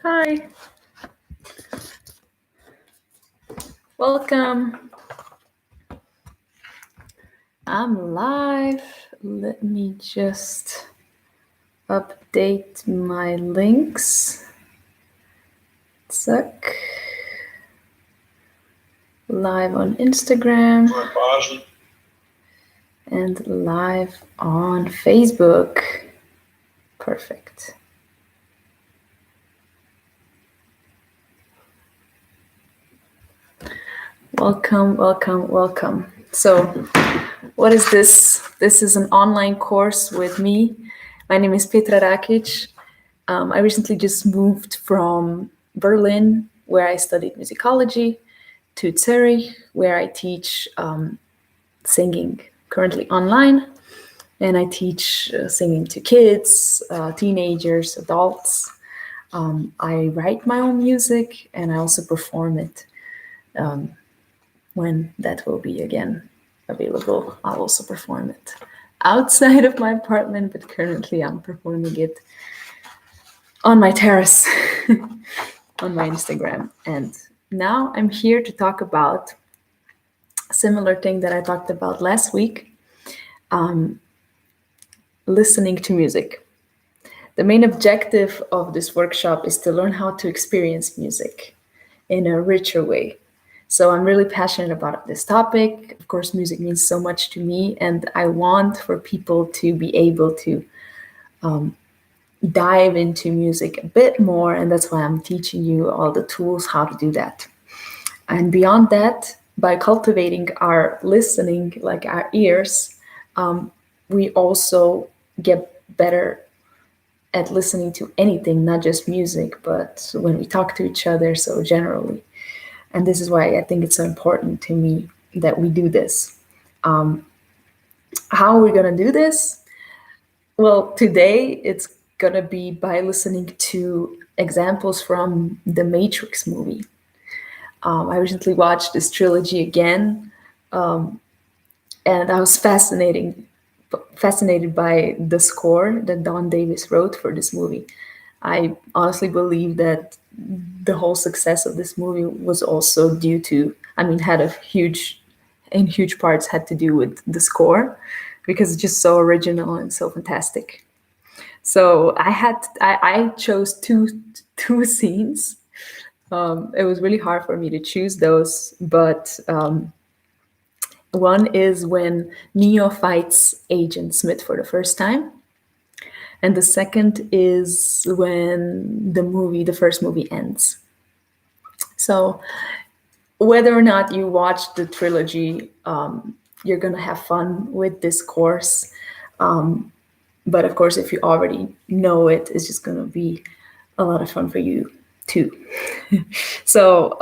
Hi, welcome. I'm live. Let me just update my links. Suck. Live on Instagram and live on Facebook. Perfect. Welcome, welcome, welcome. So, what is this? This is an online course with me. My name is Petra Rakic. I recently just moved from Berlin, where I studied musicology, to Zurich, where I teach singing currently online. And I teach singing to kids, teenagers, adults. I write my own music and I also perform it. When that will be again available, I'll also perform it outside of my apartment, but currently I'm performing it on my terrace on my Instagram. And now I'm here to talk about a similar thing that I talked about last week, listening to music. The main objective of this workshop is to learn how to experience music in a richer way. So I'm really passionate about this topic. Of course, music means so much to me, and I want for people to be able to dive into music a bit more, and that's why I'm teaching you all the tools how to do that. And beyond that, by cultivating our listening, like our ears, we also get better at listening to anything, not just music, but when we talk to each other, so generally. And this is why I think it's so important to me that we do this. How are we going to do this? Well, today it's going to be by listening to examples from the Matrix movie. I recently watched this trilogy again, and I was fascinated by the score that Don Davis wrote for this movie. I honestly believe that the whole success of this movie was also due to, had a huge parts had to do with the score, because it's just so original and so fantastic. So I chose two scenes. It was really hard for me to choose those, but one is when Neo fights Agent Smith for the first time, and the second is when the first movie ends. So whether or not you watch the trilogy, you're gonna have fun with this course. But of course, if you already know it, it's just gonna be a lot of fun for you too. So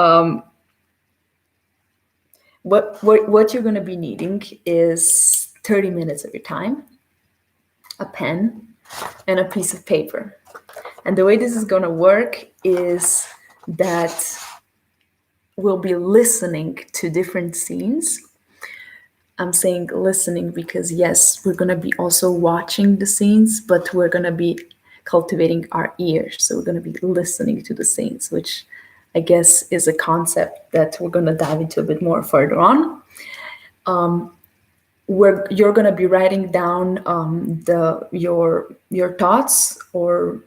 what you're gonna be needing is 30 minutes of your time, a pen, and a piece of paper. And the way this is gonna work is that we'll be listening to different scenes. I'm saying listening because, yes, we're going to be also watching the scenes, but we're going to be cultivating our ears. So we're going to be listening to the scenes, which I guess is a concept that we're going to dive into a bit more further on. Where you're going to be writing down your thoughts, or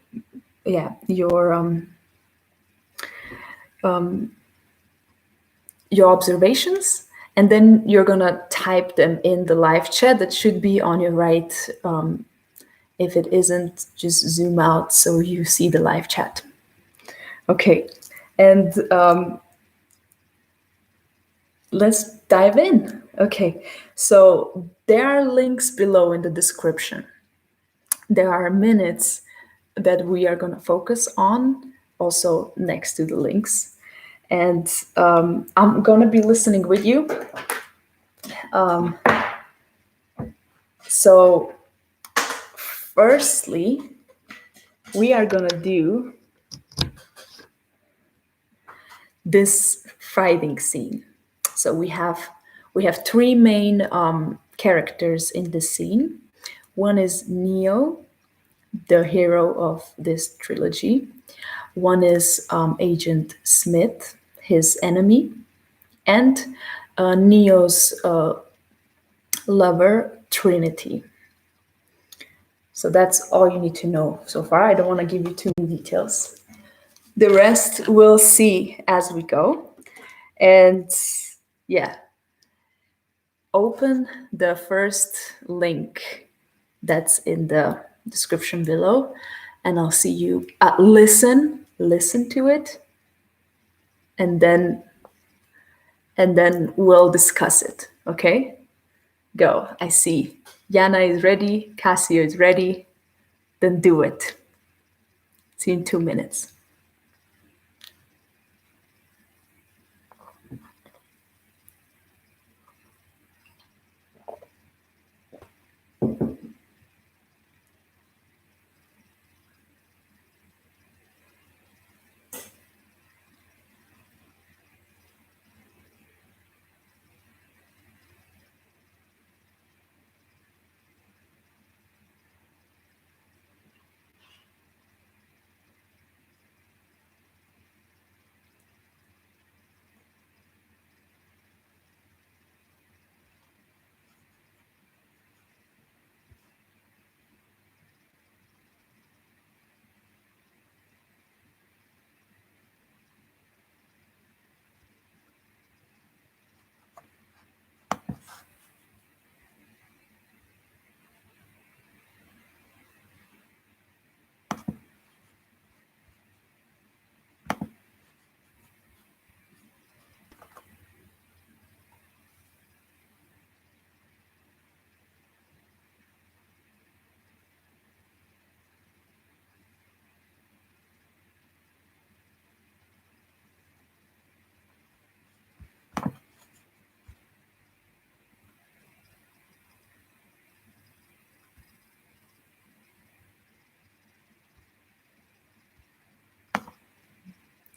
your observations, and then you're gonna type them in the live chat that should be on your right. If it isn't, just zoom out so you see the live chat. Okay, and let's dive in. Okay, so there are links below in the description. There are minutes that we are gonna focus on, also next to the links. And I'm gonna be listening with you. So firstly, we are gonna do this fighting scene. So we have three main characters in this scene. One is Neo, the hero of this trilogy. One is Agent Smith, his enemy, and Neo's lover, Trinity. So that's all you need to know so far. I don't want to give you too many details. The rest we'll see as we go. And yeah, open the first link that's in the description below, and I'll see you. Listen to it, and then we'll discuss it. Okay, go. I see Yana is ready, Casio is ready. Then do it. See you in 2 minutes.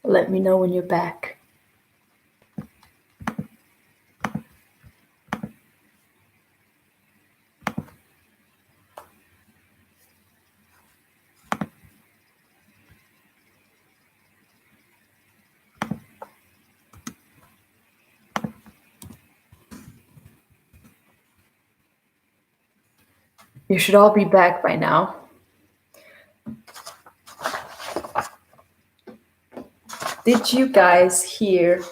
Let me know when you're back. You should all be back by now. Did you guys hear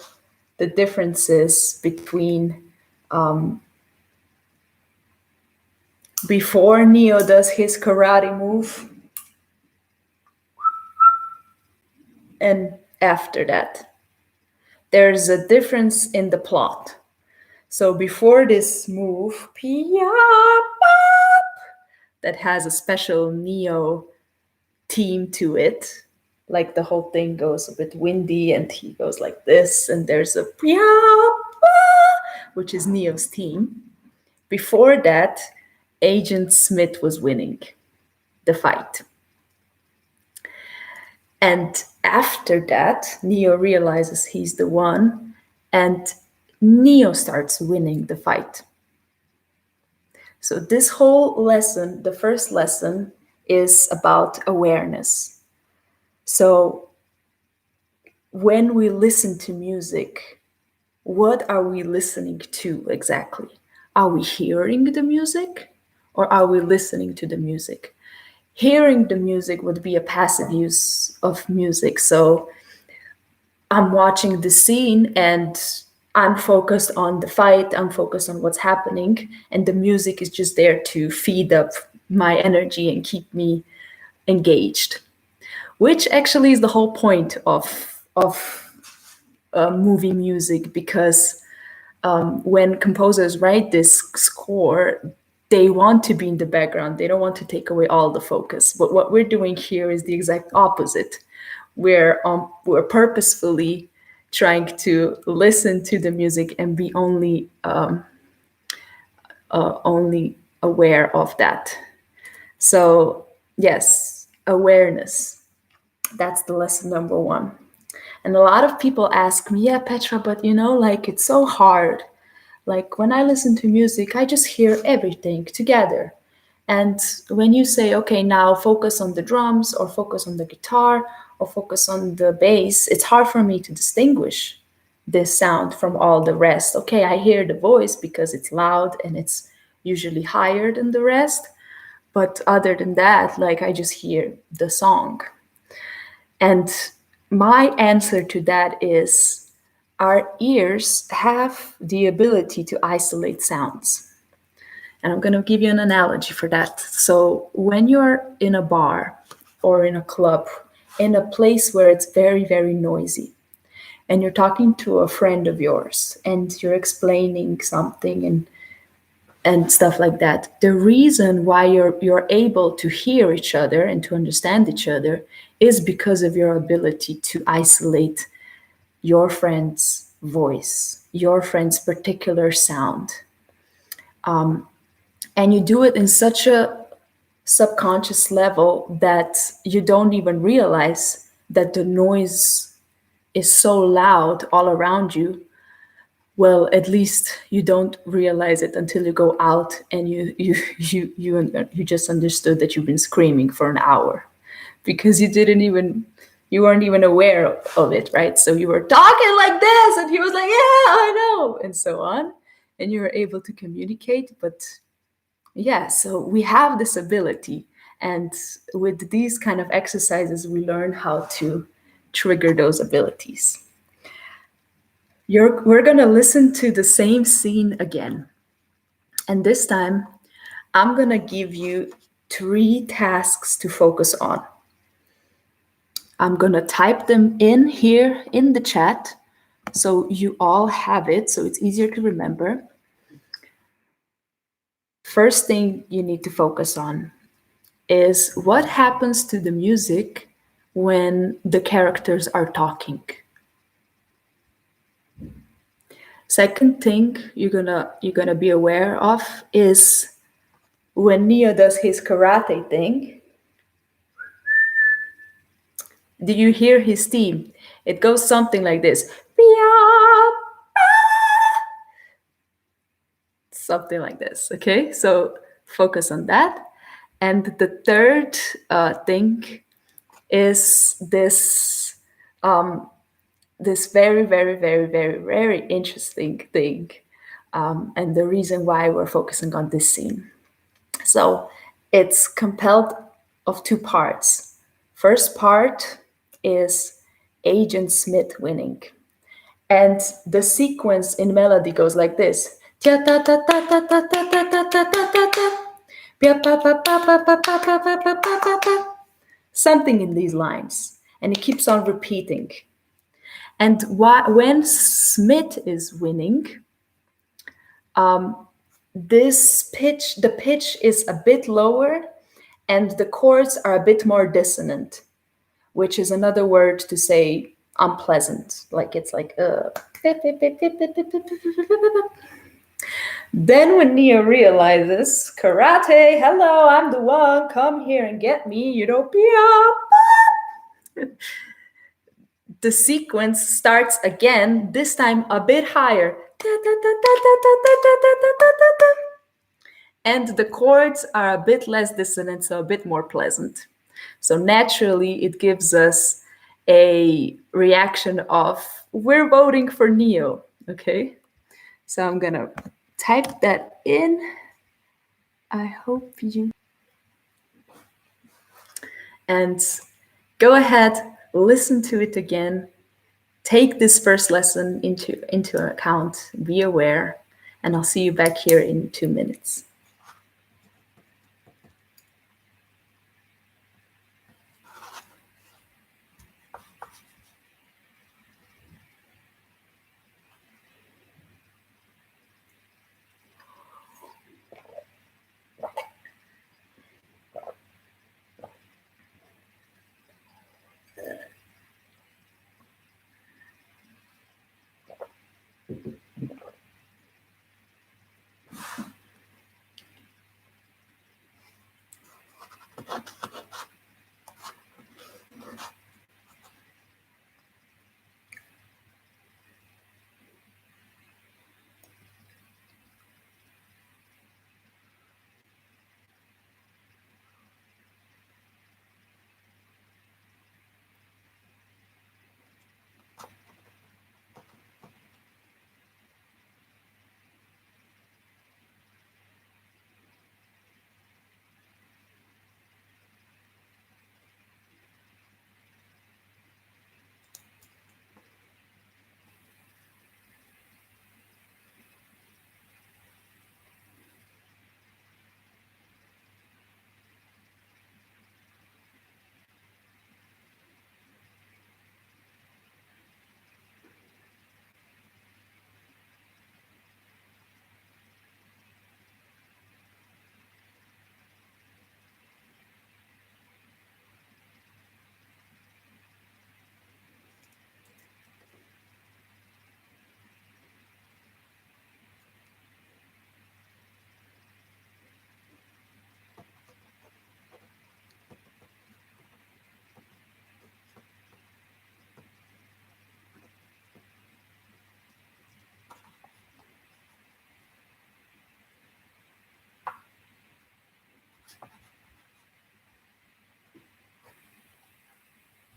the differences between before Neo does his karate move and after that? There's a difference in the plot. So before this move, that has a special Neo theme to it, like the whole thing goes a bit windy and he goes like this, and there's a which is Neo's theme. Before that, Agent Smith was winning the fight. And after that, Neo realizes he's the one, and Neo starts winning the fight. So this whole lesson, the first lesson, is about awareness. So when we listen to music, what are we listening to exactly? Are we hearing the music or are we listening to the music? Hearing the music would be a passive use of music. So I'm watching the scene and I'm focused on the fight, I'm focused on what's happening, and the music is just there to feed up my energy and keep me engaged, which actually is the whole point of movie music, because when composers write this score, they want to be in the background. They don't want to take away all the focus. But what we're doing here is the exact opposite. We're purposefully trying to listen to the music and be only aware of that. So yes, awareness. That's the lesson number one. And a lot of people ask me, yeah, Petra, but like it's so hard. Like when I listen to music, I just hear everything together. And when you say, okay, now focus on the drums or focus on the guitar or focus on the bass, it's hard for me to distinguish this sound from all the rest. Okay, I hear the voice because it's loud and it's usually higher than the rest. But other than that, like I just hear the song. And my answer to that is our ears have the ability to isolate sounds. And I'm going to give you an analogy for that. So, when you're in a bar or in a club, in a place where it's very, very noisy, and you're talking to a friend of yours and you're explaining something and stuff like that, the reason why you're able to hear each other and to understand each other is because of your ability to isolate your friend's voice, your friend's particular sound. And you do it in such a subconscious level that you don't even realize that the noise is so loud all around you. Well, at least you don't realize it until you go out and you just understood that you've been screaming for an hour because you weren't even aware of it, right? So you were talking like this and he was like, yeah, I know, and so on, and you were able to communicate. But yeah, so we have this ability, and with these kind of exercises we learn how to trigger those abilities. We're going to listen to the same scene again. And this time, I'm going to give you 3 tasks to focus on. I'm going to type them in here in the chat so you all have it, so it's easier to remember. First thing you need to focus on is what happens to the music when the characters are talking. Second thing you're gonna be aware of is when Neo does his karate thing. Do you hear his theme? It goes something like this. Something like this. Okay, so focus on that. And the third thing is this very, very, very, very, very interesting thing, and the reason why we're focusing on this scene. So it's compelled of 2 parts. First part is Agent Smith winning, and the sequence in melody goes like this. Something in these lines, and it keeps on repeating. And when Smith is winning, the pitch is a bit lower, and the chords are a bit more dissonant, which is another word to say unpleasant. Like it's like Then when Neo realizes, karate, hello, I'm the one, come here and get me, Utopia. The sequence starts again, this time a bit higher. And the chords are a bit less dissonant, so a bit more pleasant. So naturally, it gives us a reaction of, we're voting for Neo, okay? So I'm gonna type that in. I hope you... And go ahead, listen to it again. Take this first lesson into account, be aware, and I'll see you back here in 2 minutes.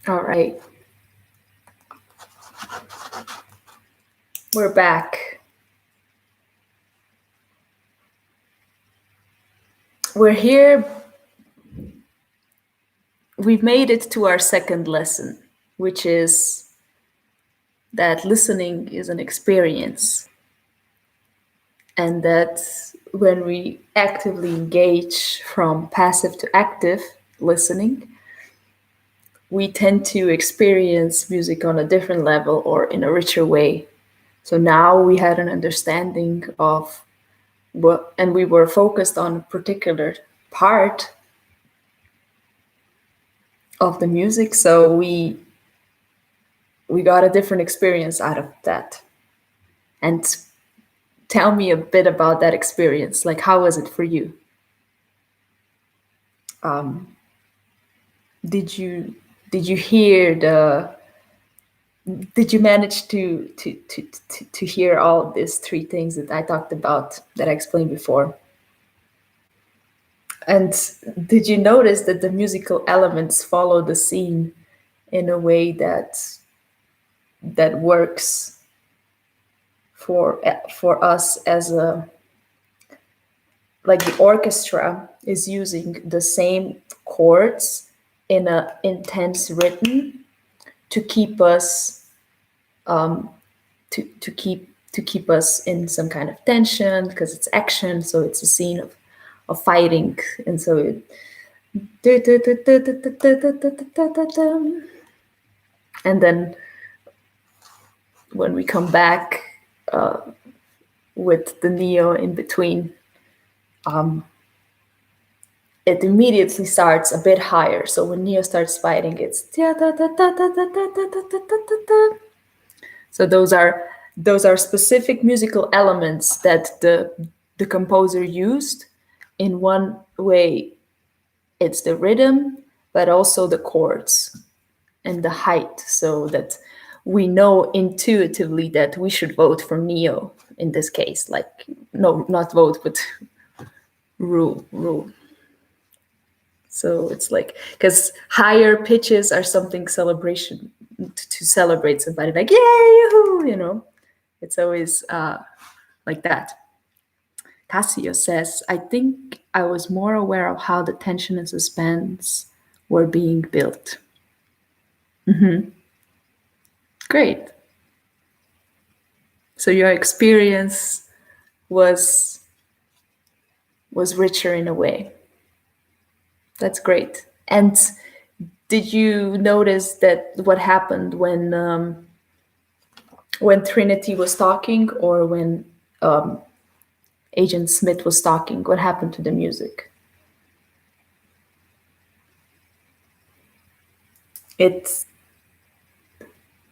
All right, we're back. We're here. We've made it to our second lesson, which is that listening is an experience, and that when we actively engage from passive to active listening, we tend to experience music on a different level or in a richer way. So now we had an understanding of what, and we were focused on a particular part of the music. So we got a different experience out of that. And tell me a bit about that experience. Like, how was it for you? Um, did you did you hear the did you manage to hear all these three things that I talked about that I explained before? And did you notice that the musical elements follow the scene in a way that works for us as a, like the orchestra is using the same chords in a intense rhythm to keep us to keep us in some kind of tension because it's action, so it's a scene of fighting, and so it and then when we come back with the neo in between, it immediately starts a bit higher. So when neo starts fighting, it's so those are specific musical elements that the composer used. In one way, it's the rhythm, but also the chords and the height, so that we know intuitively that we should vote for neo in this case. Like, no, not vote, but rule. So it's like, because higher pitches are something celebration, to celebrate somebody, like, yay, yoo-hoo. It's always like that. Cassio says, I think I was more aware of how the tension and suspense were being built. Great. So your experience was richer in a way. That's great. And did you notice that what happened when Trinity was talking, or when Agent Smith was talking? What happened to the music? It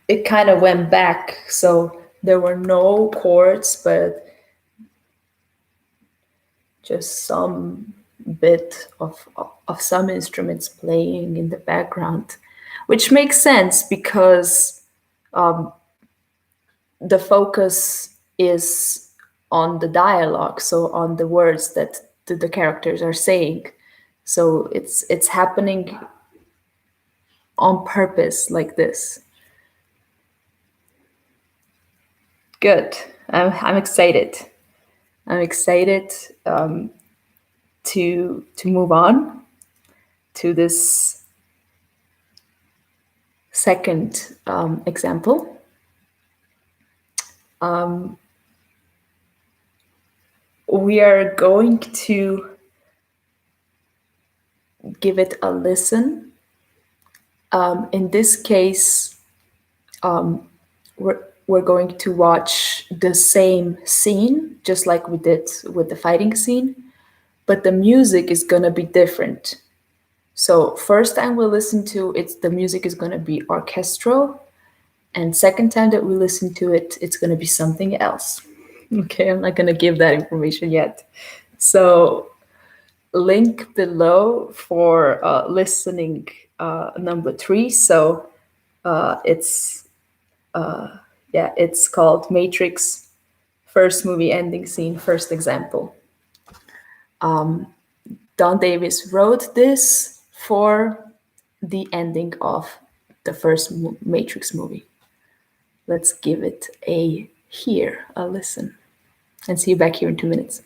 it kind of went back, so there were no chords, but just some bit of some instruments playing in the background, which makes sense because the focus is on the dialogue, so on the words that the characters are saying. So it's happening on purpose like this. Good. I'm excited. I'm excited to move on to this second example. We are going to give it a listen. In this case, we're going to watch the same scene, just like we did with the fighting scene, but the music is going to be different. So first time we listen to it, the music is going to be orchestral, and second time that we listen to it, it's going to be something else. Okay, I'm not going to give that information yet. So link below for listening number 3. So it's it's called Matrix, first movie ending scene, first example. Don Davis wrote this for the ending of the first Matrix movie. Let's give it a listen, and see you back here in 2 minutes.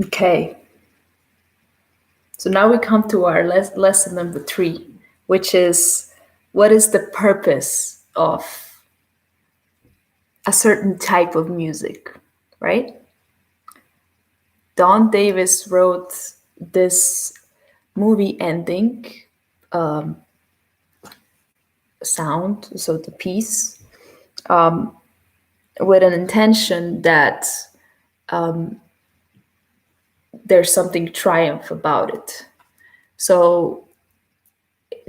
Okay, so now we come to our lesson number 3, which is, what is the purpose of a certain type of music, right? Don Davis wrote this movie ending sound, so the piece, with an intention that there's something triumph about it. So,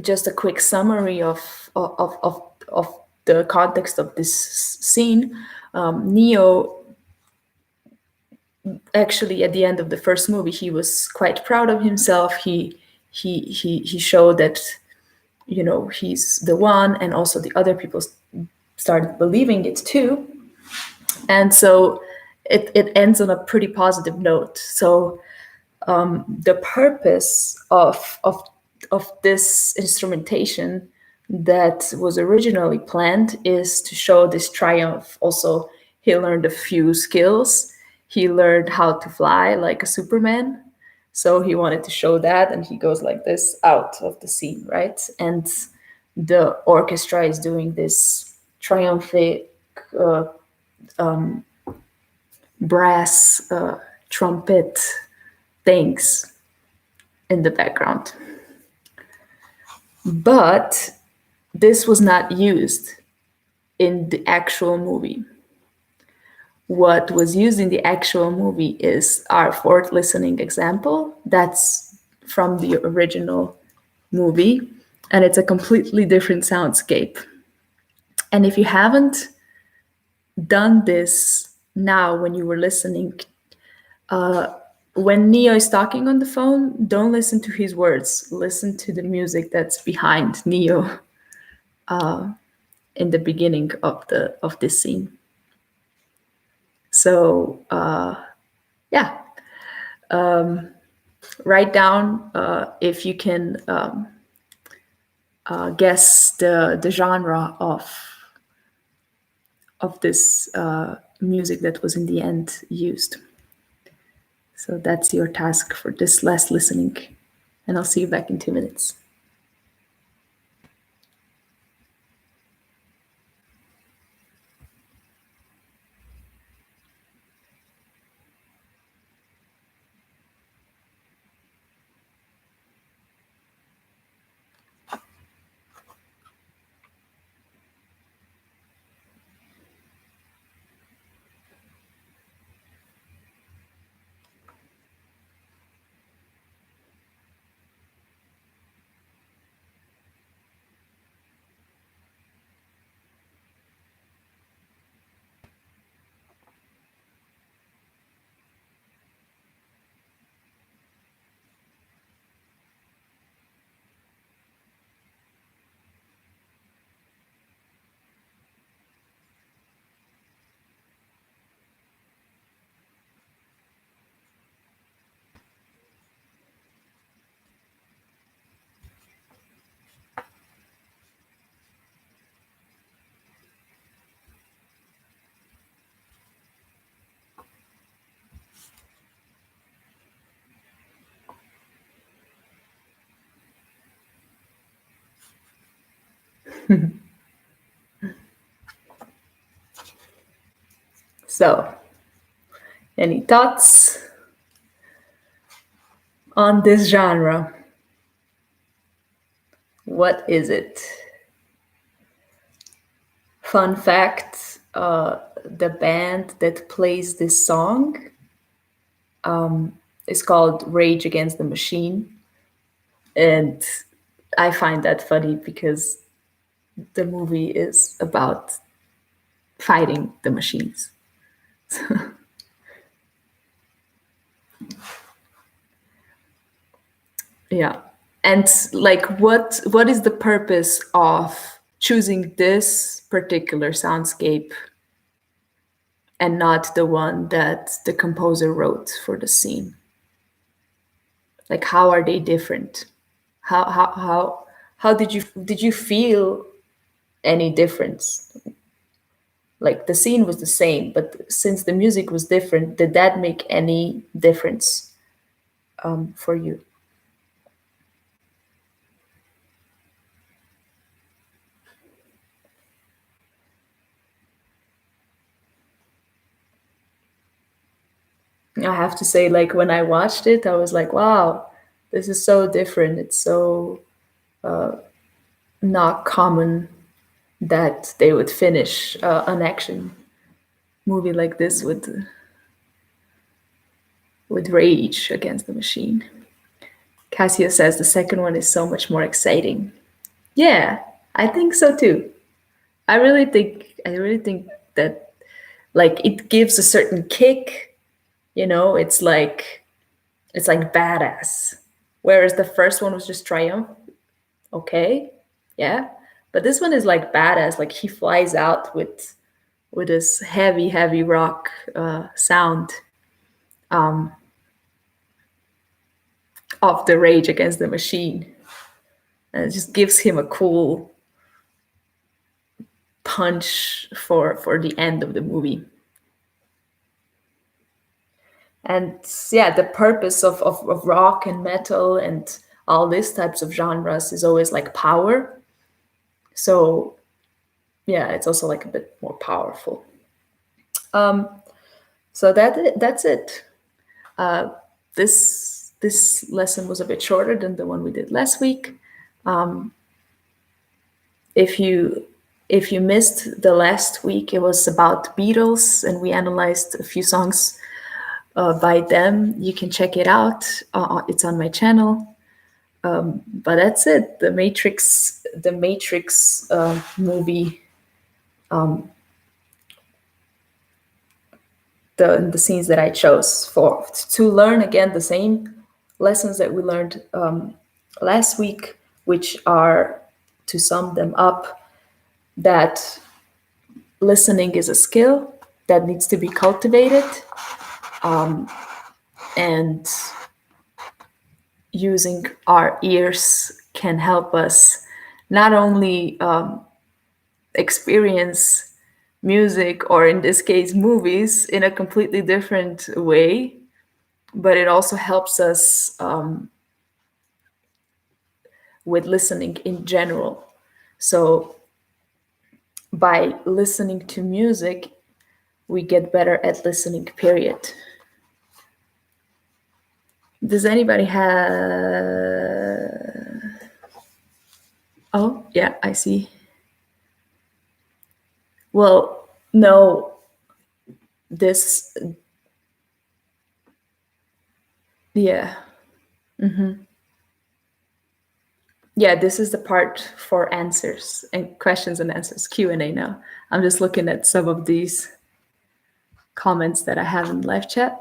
just a quick summary of the context of this scene. Neo, actually, at the end of the first movie, he was quite proud of himself. He showed that, you know, he's the one, and also the other people started believing it too. And so it ends on a pretty positive note. So the purpose of this instrumentation that was originally planned is to show this triumph. Also, he learned a few skills. He learned how to fly like a Superman. So he wanted to show that, and he goes like this out of the scene, right? And the orchestra is doing this triumphant uh, brass trumpet things in the background. But this was not used in the actual movie. What was used in the actual movie is our fourth listening example. That's from the original movie, and it's a completely different soundscape. And if you haven't done this now when you were listening, when Neo is talking on the phone, don't listen to his words. Listen to the music that's behind Neo in the beginning of this scene. So yeah, write down if you can guess the genre of this music that was in the end used. So that's your task for this last listening, and I'll see you back in 2 minutes. So, any thoughts on this genre? What is it? Fun fact, the band that plays this song is called Rage Against the Machine. And I find that funny because the movie is about fighting the machines. Yeah. And like what is the purpose of choosing this particular soundscape and not the one that the composer wrote for the scene? Like how are they different? How did you feel any difference? Like the scene was the same, but since the music was different, did that make any difference for you? I have to say, like when I watched it, I was like, wow, this is so different. It's so not common that they would finish an action movie like this with rage against the machine. Cassio says the second one is so much more exciting. Yeah, I think so too. I really think that like it gives a certain kick, it's like badass. Whereas the first one was just triumph, okay, yeah. But this one is like badass, like he flies out with this heavy, heavy rock sound of the Rage Against the Machine. And it just gives him a cool punch for the end of the movie. And yeah, the purpose of rock and metal and all these types of genres is always like power. So yeah, it's also like a bit more powerful. Um, so that's it. This lesson was a bit shorter than the one we did last week. If you missed the last week, it was about Beatles, and we analyzed a few songs by them. You can check it out. It's on my channel. But that's it. The Matrix movie. The scenes that I chose for to learn again the same lessons that we learned last week, which are, to sum them up, that listening is a skill that needs to be cultivated, and using our ears can help us not only experience music, or in this case movies, in a completely different way, but it also helps us with listening in general. So by listening to music, we get better at listening, period. Does anybody have... Oh, yeah, I see. Well, no, this, yeah. Yeah, this is the part for answers and questions and answers, Q&A now. I'm just looking at some of these comments that I have in live chat.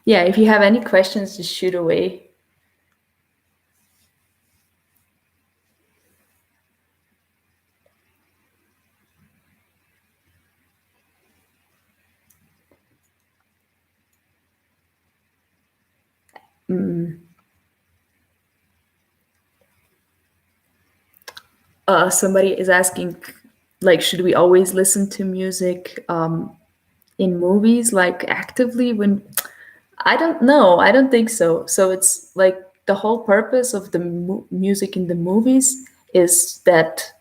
Yeah, if you have any questions, just shoot away. Somebody is asking, like, should we always listen to music in movies, like actively? When I don't know. I don't think so. So it's like the whole purpose of the music in the movies is that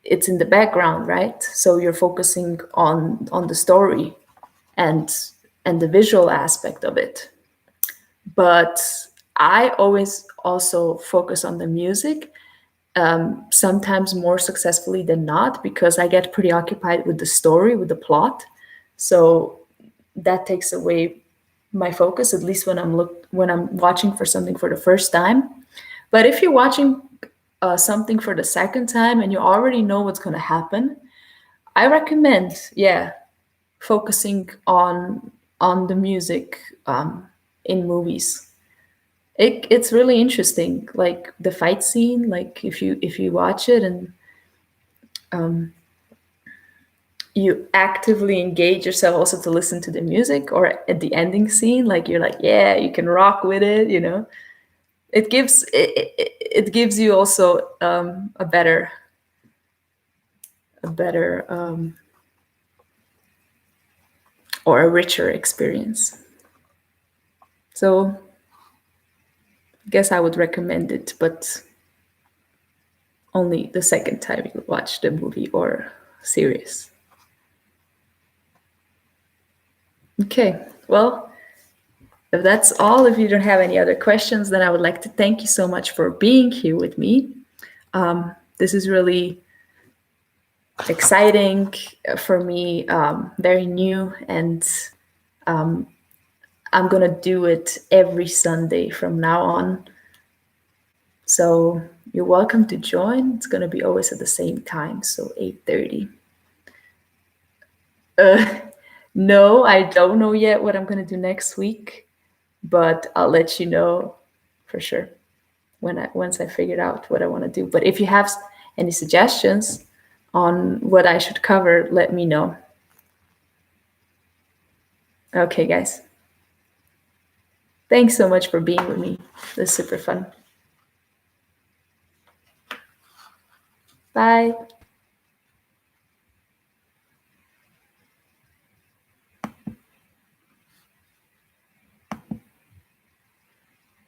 it's in the background, right? So you're focusing on the story and and the visual aspect of it. But I always also focus on the music, sometimes more successfully than not, because I get preoccupied with the story, with the plot. So that takes away my focus, at least when I'm watching for something for the first time. But if you're watching something for the second time and you already know what's going to happen, I recommend, yeah, focusing on the music in movies. It's really interesting, like the fight scene. Like if you watch it and you actively engage yourself also to listen to the music, or at the ending scene, like you're like, yeah, you can rock with it. It gives you also a better or a richer experience. So I guess I would recommend it, but only the second time you watch the movie or series. Okay, well, if that's all, if you don't have any other questions, then I would like to thank you so much for being here with me. This is really exciting for me, very new, and I'm gonna do it every Sunday from now on. So you're welcome to join. It's gonna be always at the same time, so 8:30. Uh, no, I don't know yet what I'm gonna do next week, but I'll let you know for sure once I figured out what I want to do. But if you have any suggestions on what I should cover, let me know. Okay, guys. Thanks so much for being with me. This is super fun. Bye.